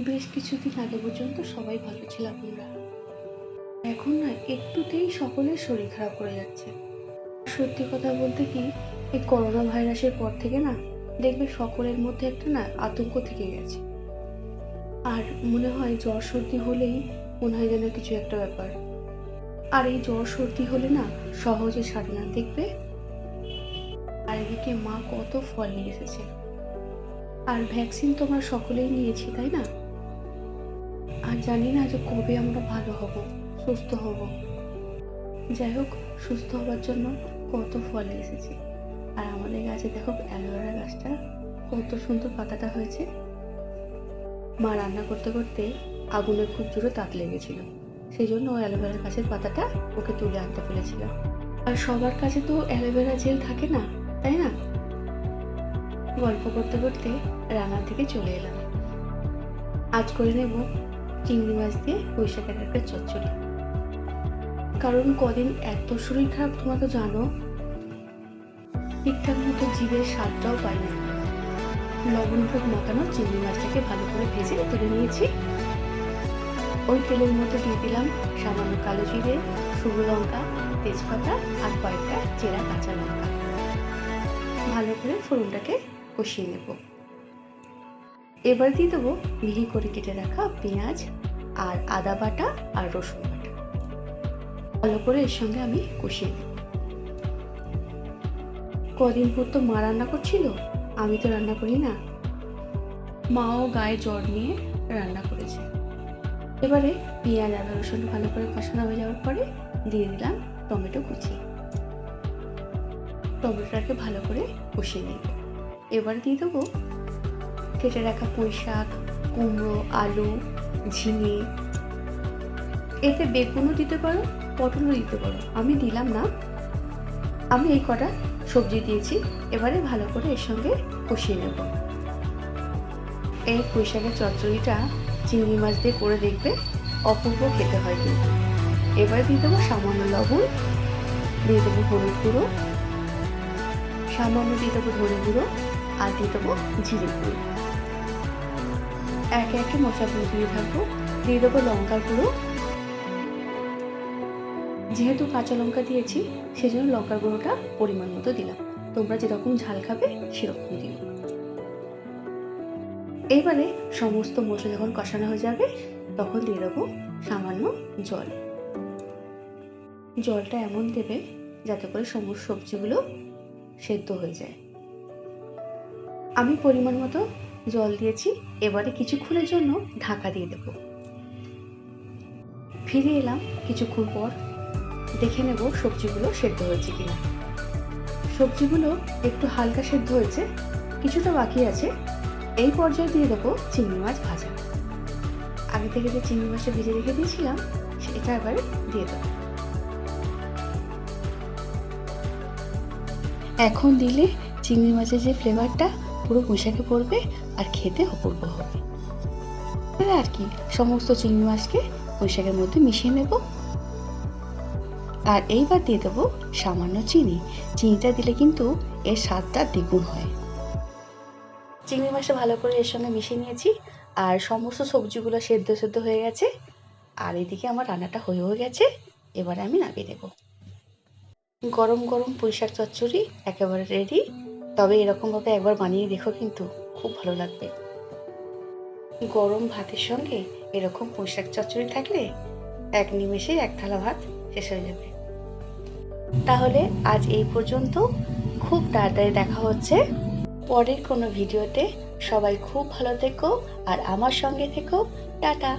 বেশ কিছুদিন আগে পর্যন্ত সবাই ভালো ছিলাম আমরা। এখন না একটুতেই সকলের শরীর খারাপ করে যাচ্ছে। সত্যি কথা বলতে কি, এই করোনা ভাইরাসের পর থেকে না দেখবে সকলের মধ্যে একটা না আতঙ্ক থেকে গেছে। আর মনে হয় জ্বর সর্দি হলেই মনে হয় যেন কিছু একটা ব্যাপার। আর এই জ্বর সর্দি হলে না সহজে সারে না দেখবে। আর এদিকে মা কত ফল নিয়ে এসেছে। আর ভ্যাকসিন তো আমরা সকলেই নিয়েছি, তাই না? আর জানি না যে কবে আমরা ভালো হব, সুস্থ হব। যাই হোক, সুস্থ হবার জন্য কত ফল এসেছে। আর আমাদের গাছে দেখো অ্যালোভেরা গাছটা কত সুন্দর পাতাটা হয়েছে। মা রান্না করতে করতে আগুনে খুব জোরে তাপ লেগেছিল, সেই জন্য ওই অ্যালোভেরা গাছের পাতাটা ওকে তুলে আনতে বলেছিলাম। আর সবার কাছে তো অ্যালোভেরা জেল থাকে না, তাই না? গল্প করতে করতে রান্নার দিকে চলে এলাম। আজ করে নেব চিংড়ি মাছ দিয়ে পুঁই শাকের একটা চচ্চড়ি। কারণ কদিন এত শরীর খারাপ, তোমরা তো জানো, ঠিকঠাক মতো জিভের স্বাদটাও পাই না। লবণ হলুদ মাখানো চিংড়ি মাছটাকে ভালো করে ভেজে তুলে নিয়েছি। ওই তেলের মধ্যে দিয়ে দিলাম সামান্য কালো জিরে, শুকনো লঙ্কা, তেজপাতা আর কয়েকটা চেরা কাঁচা লঙ্কা। ভালো করে ফোড়নটাকে কষিয়ে নেব। এবার দিয়ে দেবো মিহি করে কেটে রাখা পেঁয়াজ আর আদা বাটা আর রসুন বাটা। ভালো করে এর সঙ্গে আমি কষিয়ে নেব। কদিন পর তো মা রান্না করছিল, আমি তো রান্না করি না। মাও গায়ে জ্বর নিয়ে রান্না করেছে। এবারে পেঁয়াজ আদা রসুন ভালো করে কষানো হয়ে যাওয়ার পরে দিয়ে দিলাম টমেটো কুচি। টমেটোটাকে ভালো করে কষিয়ে নেব। এবার দিয়ে দেবো কেটে রাখা পুঁই শাক, কুমড়ো, আলু, ঝিঙে। এতে বেগুনও দিতে পারো, পটলও দিতে পারো, আমি দিলাম না। আমি এই কটা সবজি দিয়েছি। এবারে ভালো করে এর সঙ্গে কষিয়ে নেব। এই পুঁই শাকের চচ্চড়িটা চিংড়ি মাছ দিয়ে করে দেখবে, অপূর্ব খেতে হয় কিন্তু। এবার দিয়ে দেবো সামান্য লবণ, দিয়ে দেবো হলুদ গুঁড়ো, সামান্য দিয়ে দেবো ধনে গুঁড়ো, আর দিয়ে দেবো জিরে গুঁড়ো। একে একে মশলাগুলো দিয়ে থাকবো। দিয়ে দেবো লঙ্কার গুঁড়ো। যেহেতু কাঁচা লঙ্কা দিয়েছি সেজন্য লঙ্কার গুঁড়োটা পরিমাণ মতো দিলাম। তোমরা যেরকম ঝাল খাবে সেরকম দিও। এইবারে সমস্ত মশলা যখন কষানো হয়ে যাবে তখন দিয়ে দেবো সামান্য জল। জলটা এমন দেবে যাতে করে সমস্ত সবজিগুলো সেদ্ধ হয়ে যায়। আমি পরিমাণ মতো জল দিয়েছি। এবারে কিছুক্ষণের জন্য ঢাকা দিয়ে দেব। ফিরে এলাম কিছুক্ষণ পর, দেখে নেব সবজিগুলো সেদ্ধ হয়েছে কিনা। সবজিগুলো একটু হালকা সেদ্ধ হয়েছে, কিছুটা বাকি আছে। এই পর্যায়ে দিয়ে দেবো চিংড়ি মাছ ভাজা। আগে থেকে যে চিংড়ি মাছটা ভেজে রেখে দিয়েছিলাম সেটা এবারে দিয়ে দেবো। এখন দিলে চিংড়ি মাছের যে ফ্লেভারটা পুরো পুঁইশাকে পড়বে আর খেতে অপূর্ব হবে। আর কি, সমস্ত চিংড়ি মাছকে পুঁইশাকের মধ্যে মিশিয়ে নেব। আর এইবার দিয়ে দেবো সামান্য চিনি। চিনিটা দিলে কিন্তু এর স্বাদটা দ্বিগুণ হয়। চিংড়ি মাছটা ভালো করে এর সঙ্গে মিশিয়ে নিয়েছি। আর সমস্ত সবজিগুলো সেদ্ধ সেদ্ধ হয়ে গেছে। আর এদিকে আমার রান্নাটা হয়েও গেছে। এবারে আমি নামিয়ে দেবো। গরম গরম পুঁইশাক চচ্চড়ি একেবারে রেডি। তবে এরকমভাবে একবার বানিয়ে দেখো, কিন্তু খুব ভালো লাগবে। গরম ভাতের সঙ্গে এরকম পুঁইশাক চচ্চড়ি থাকলে এক নিমেষে এক থালা ভাত শেষ হয়ে যাবে। তাহলে আজ এই পর্যন্ত। খুব তাড়াতাড়ি দেখা হচ্ছে পরের কোনো ভিডিওতে। সবাই খুব ভালো থেকো আর আমার সঙ্গে থেকো। টাটা।